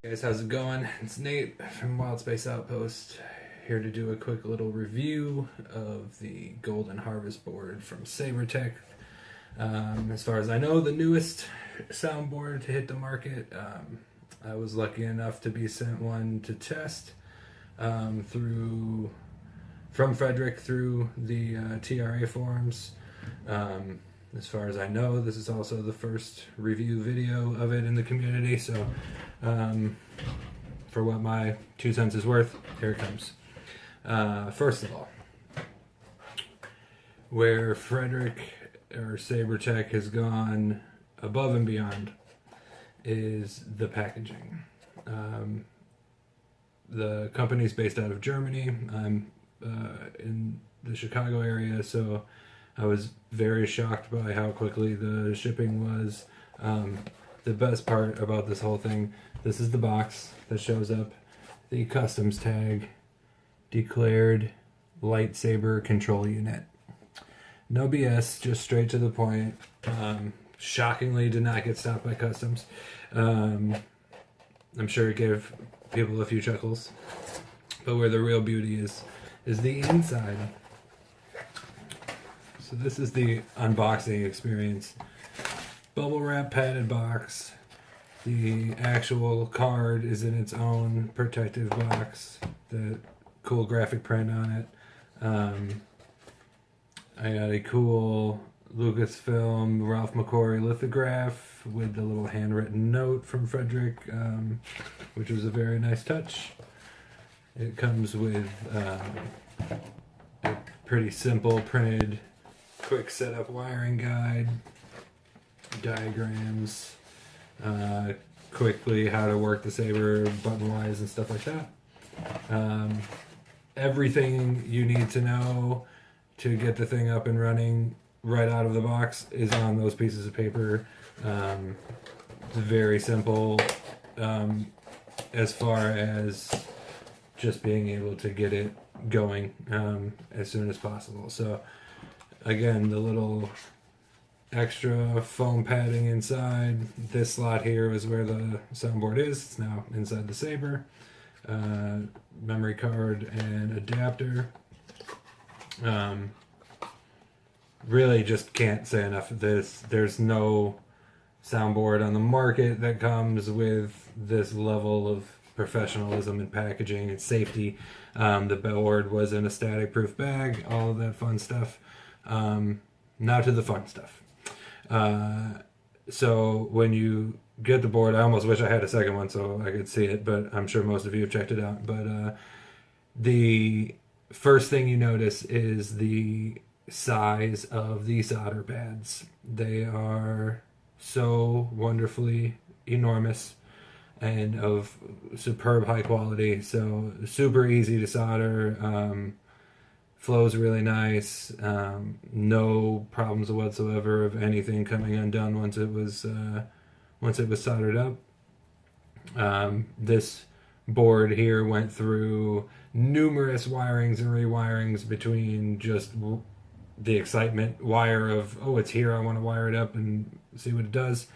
Hey guys, how's it going? It's Nate from Wild Space Outpost, here to do a quick little review of the Golden Harvest board from SaberTec. As far as I know, the newest soundboard to hit the market. I was lucky enough to be sent one to test from Frederick through the TRA forums. As far as I know, this is also the first review video of it in the community, so for what my 2 cents is worth, here it comes. First of all, where Frederick or SaberTec has gone above and beyond is the packaging. The company's based out of Germany. I'm in the Chicago area, so I was very shocked by how quickly the shipping was. The best part about this whole thing, this is the box that shows up. The customs tag, declared lightsaber control unit. No BS, just straight to the point. Shockingly did not get stopped by customs. I'm sure it gave people a few chuckles. But where the real beauty is the inside. So this is the unboxing experience. Bubble wrap padded box. The actual card is in its own protective box. The cool graphic print on it. I got a cool Lucasfilm Ralph McQuarrie lithograph with the little handwritten note from Frederick, which was a very nice touch. It comes with a pretty simple printed quick setup wiring guide, diagrams, quickly how to work the saber button wise and stuff like that. Everything you need to know to get the thing up and running right out of the box is on those pieces of paper. It's very simple as far as just being able to get it going as soon as possible. So again, the little extra foam padding inside. This slot here is where the soundboard is. It's now inside the Saber. Memory card and adapter. Really just can't say enough of this. There's no soundboard on the market that comes with this level of professionalism and packaging and safety. The board was in a static proof bag, all of that fun stuff. Now to the fun stuff. So when you get the board, I almost wish I had a second one so I could see it, but I'm sure most of you have checked it out. But the first thing you notice is the size of the solder pads. They are so wonderfully enormous and of superb high quality, so super easy to solder. Flows really nice. No problems whatsoever of anything coming undone once it was soldered up. This board here went through numerous wirings and rewirings between just the excitement wire of, oh, it's here, I want to wire it up and see what it does.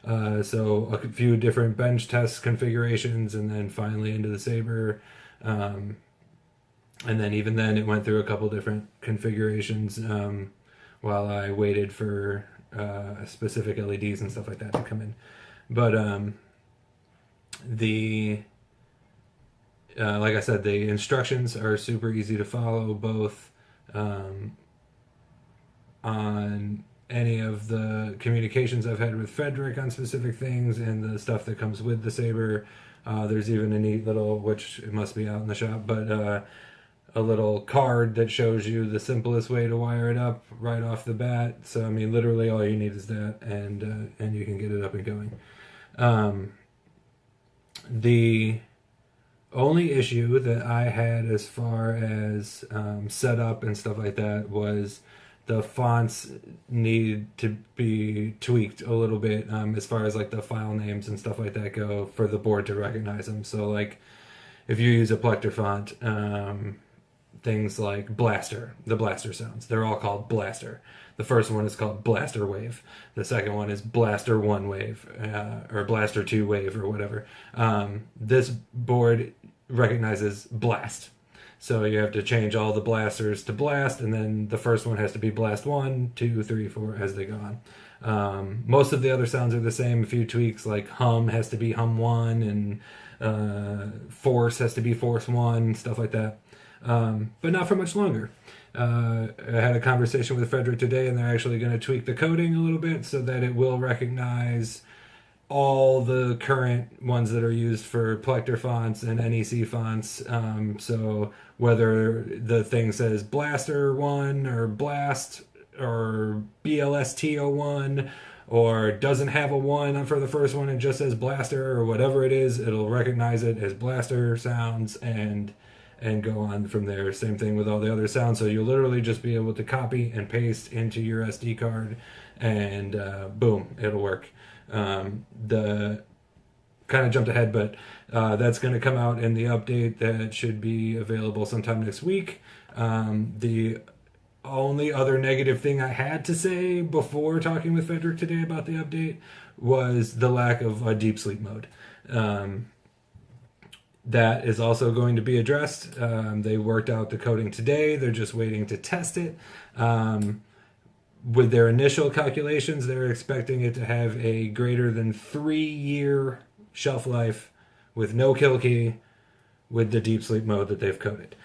So a few different bench test configurations, and then finally into the Saber. And then even then it went through a couple different configurations while I waited for specific LEDs and stuff like that to come in. But like I said, the instructions are super easy to follow, both on any of the communications I've had with Frederick on specific things and the stuff that comes with the Saber. There's even a neat little, which it must be out in the shop, but a little card that shows you the simplest way to wire it up right off the bat. So I mean, literally all you need is that, and you can get it up and going. The only issue that I had as far as setup and stuff like that was the fonts need to be tweaked a little bit as far as like the file names and stuff like that go for the board to recognize them. So like if you use a Plector font, things like blaster, the blaster sounds. They're all called blaster. The first one is called blaster wave. The second one is blaster 1 wave, or blaster 2 wave, or whatever. This board recognizes blast. So you have to change all the blasters to blast, and then the first one has to be blast 1, 2, 3, 4 as they go on. Most of the other sounds are the same. A few tweaks, like hum has to be hum 1, and force has to be force 1, stuff like that. But not for much longer. I had a conversation with Frederick today, and they're actually going to tweak the coding a little bit so that it will recognize all the current ones that are used for Plector fonts and NEC fonts. So whether the thing says Blaster 1 or Blast or BLST01 or doesn't have a 1 for the first one and just says Blaster or whatever it is, it'll recognize it as Blaster sounds and go on from there. Same thing with all the other sounds. So you'll literally just be able to copy and paste into your SD card, and boom, it'll work. The kind of jumped ahead, but that's going to come out in the update that should be available sometime next week. The only other negative thing I had to say before talking with Frederick today about the update was the lack of a deep sleep mode. That is also going to be addressed. They worked out the coding today. They're just waiting to test it. With their initial calculations, they're expecting it to have a greater than 3-year shelf life with no kill key with the deep sleep mode that they've coded.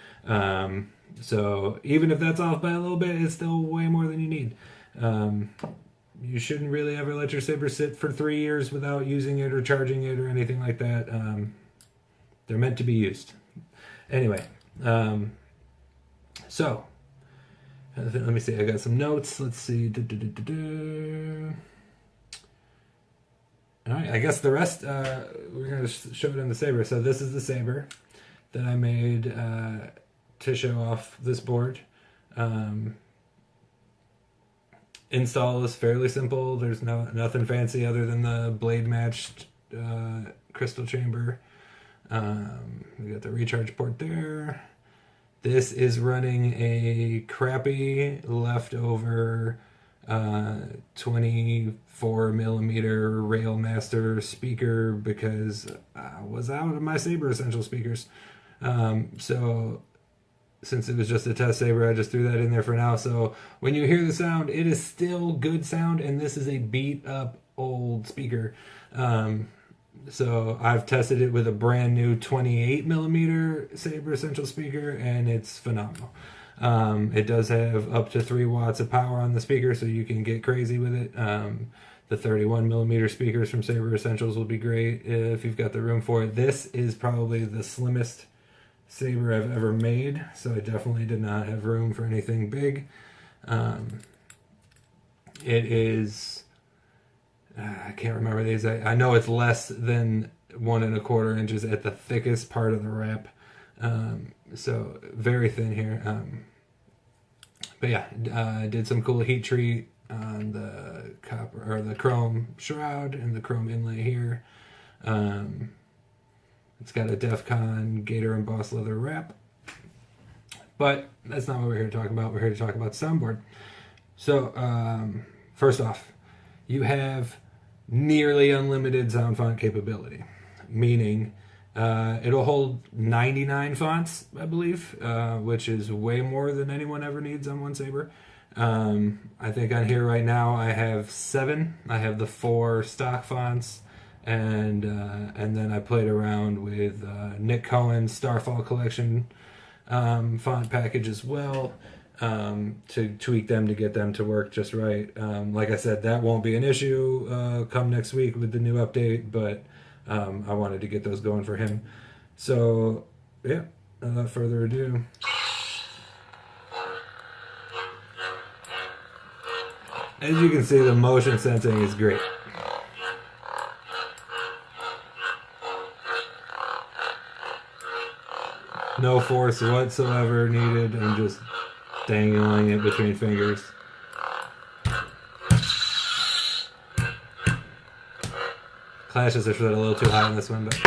So even if that's off by a little bit, it's still way more than you need. You shouldn't really ever let your Saber sit for 3 years without using it or charging it or anything like that. They're meant to be used. Anyway, so let me see. I got some notes. Let's see. All right. I guess the rest we're going to show it on the Saber. So this is the Saber that I made to show off this board. Install is fairly simple. There's nothing fancy other than the blade matched crystal chamber. We got the recharge port there. This is running a crappy leftover 24 millimeter Railmaster speaker because I was out of my Saber Essential speakers. So since it was just a test Saber, I just threw that in there for now. So when you hear the sound, it is still good sound, and this is a beat up old speaker. So I've tested it with a brand new 28 millimeter Saber Essential speaker, and it's phenomenal. It does have up to 3 watts of power on the speaker, so you can get crazy with it. The 31 millimeter speakers from Saber Essentials will be great if you've got the room for it. This is probably the slimmest Saber I've ever made, so I definitely did not have room for anything big. It is... I can't remember the exact. I know it's less than 1 1/4 inches at the thickest part of the wrap, so very thin here. But yeah, I did some cool heat treat on the copper or the chrome shroud and the chrome inlay here. It's got a DEF CON Gator embossed leather wrap, but that's not what we're here to talk about. We're here to talk about the soundboard. So first off, you have nearly unlimited sound font capability, meaning it'll hold 99 fonts, I believe, which is way more than anyone ever needs on one Saber. I think on here right now I have 7. I have the 4 stock fonts, and then I played around with Nick Cohen's Starfall Collection font package as well. To tweak them to get them to work just right. Like I said, that won't be an issue come next week with the new update, but I wanted to get those going for him. So, yeah, without further ado. As you can see, the motion sensing is great. No force whatsoever needed. I'm just dangling it between fingers. Clashes are a little too high on this one, but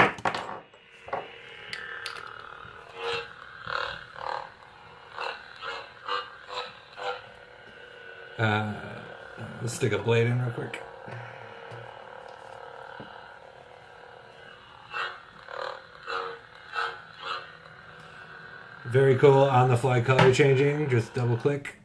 stick a blade in real quick. Very cool on-the-fly color changing. Just double click.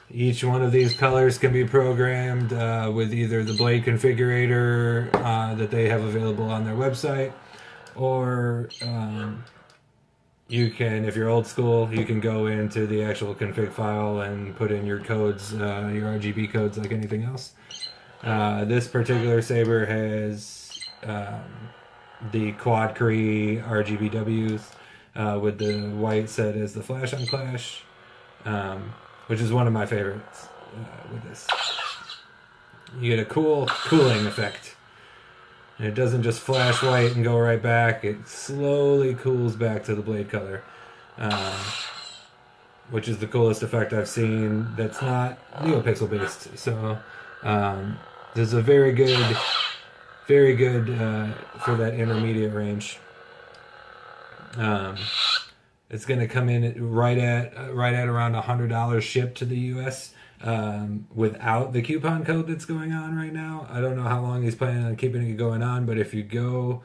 Each one of these colors can be programmed with either the blade configurator that they have available on their website, or you can, if you're old school, you can go into the actual config file and put in your codes, your RGB codes like anything else. This particular saber has the quad Cree RGBWs with the white set as the flash on clash, which is one of my favorites with this. You get a cool cooling effect. And it doesn't just flash white and go right back. It slowly cools back to the blade color, which is the coolest effect I've seen that's not NeoPixel based. So this is a very good for that intermediate range. It's going to come in right at around $100 shipped to the U.S. Without the coupon code that's going on right now. I don't know how long he's planning on keeping it going on, but if you go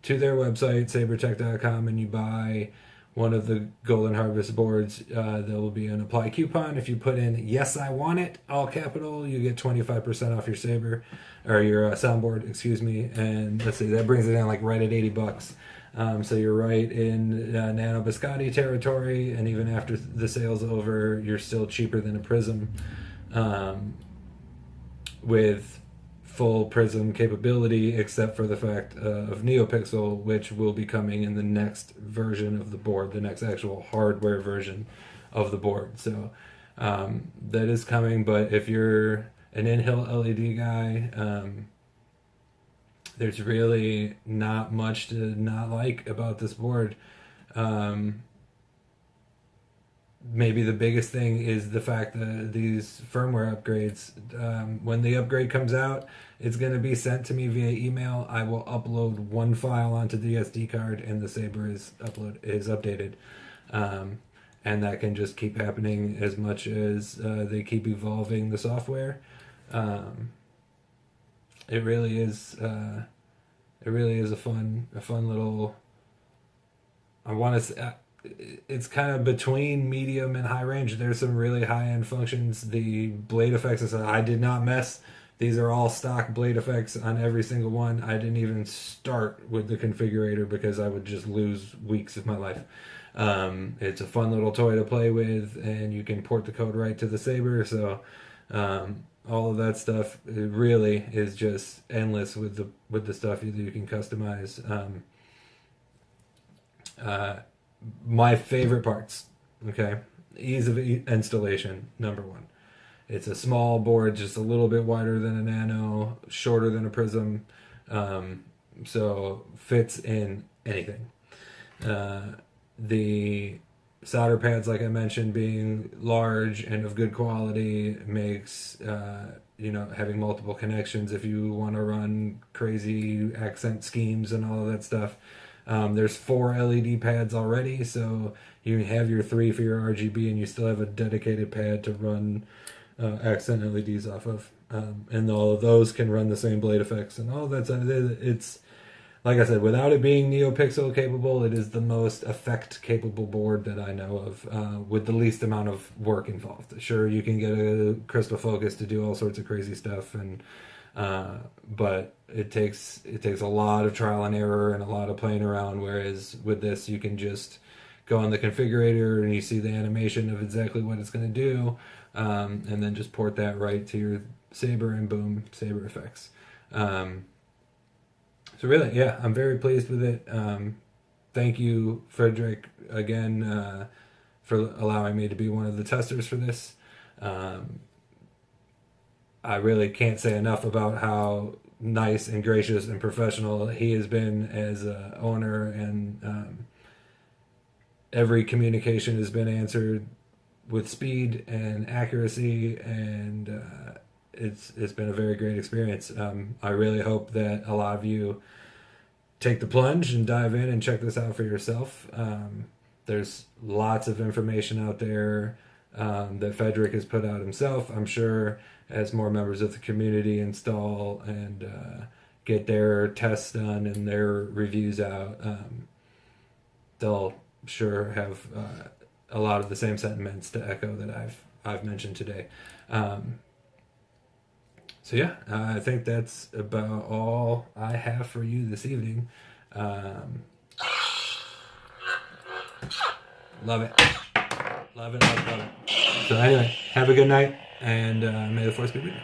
to their website, SaberTec.com, and you buy one of the Golden Harvest boards, there will be an apply coupon. If you put in "Yes, I want it," all capital, you get 25% off your saber, or your soundboard, excuse me. And let's see, that brings it in like right at $80. So you're right in Nano Biscotti territory, and even after the sale's over, you're still cheaper than a Prism, with full Prism capability, except for the fact of NeoPixel, which will be coming in the next version of the board, the next actual hardware version of the board. So that is coming, but if you're an in-hill LED guy, there's really not much to not like about this board. Maybe the biggest thing is the fact that these firmware upgrades, when the upgrade comes out, it's going to be sent to me via email. I will upload one file onto the SD card, and the Saber is updated. And that can just keep happening as much as they keep evolving the software. It really is a fun little. I want to say it's kind of between medium and high range. There's some really high end functions. The blade effects, I did not mess. These are all stock blade effects on every single one. I didn't even start with the configurator because I would just lose weeks of my life. It's a fun little toy to play with, and you can port the code right to the Saber. So all of that stuff, it really is just endless with the stuff that you can customize. My favorite parts, okay, ease of installation, number one. It's a small board, just a little bit wider than a Nano, shorter than a Prism, so fits in anything. The solder pads, like I mentioned, being large and of good quality makes having multiple connections if you want to run crazy accent schemes and all of that stuff. There's 4 LED pads already, so you have your 3 for your RGB, and you still have a dedicated pad to run accent LEDs off of. And all of those can run the same blade effects and all that stuff. It's, like I said, without it being NeoPixel capable, it is the most effect capable board that I know of, with the least amount of work involved. Sure, you can get a crystal focus to do all sorts of crazy stuff, and but it takes a lot of trial and error and a lot of playing around, whereas with this you can just go on the configurator and you see the animation of exactly what it's going to do, and then just port that right to your Saber, and boom, Saber effects. So really, yeah, I'm very pleased with it. Thank you, Frederick, again, for allowing me to be one of the testers for this. I really can't say enough about how nice and gracious and professional he has been as an owner, and every communication has been answered with speed and accuracy, and it's been a very great experience. I really hope that a lot of you take the plunge and dive in and check this out for yourself. There's lots of information out there that Frederick has put out himself. I'm sure as more members of the community install and get their tests done and their reviews out, they'll sure have a lot of the same sentiments to echo that I've mentioned today. So yeah, I think that's about all I have for you this evening. Love it. Love it, love it, love it. So anyway, have a good night, and may the force be with you.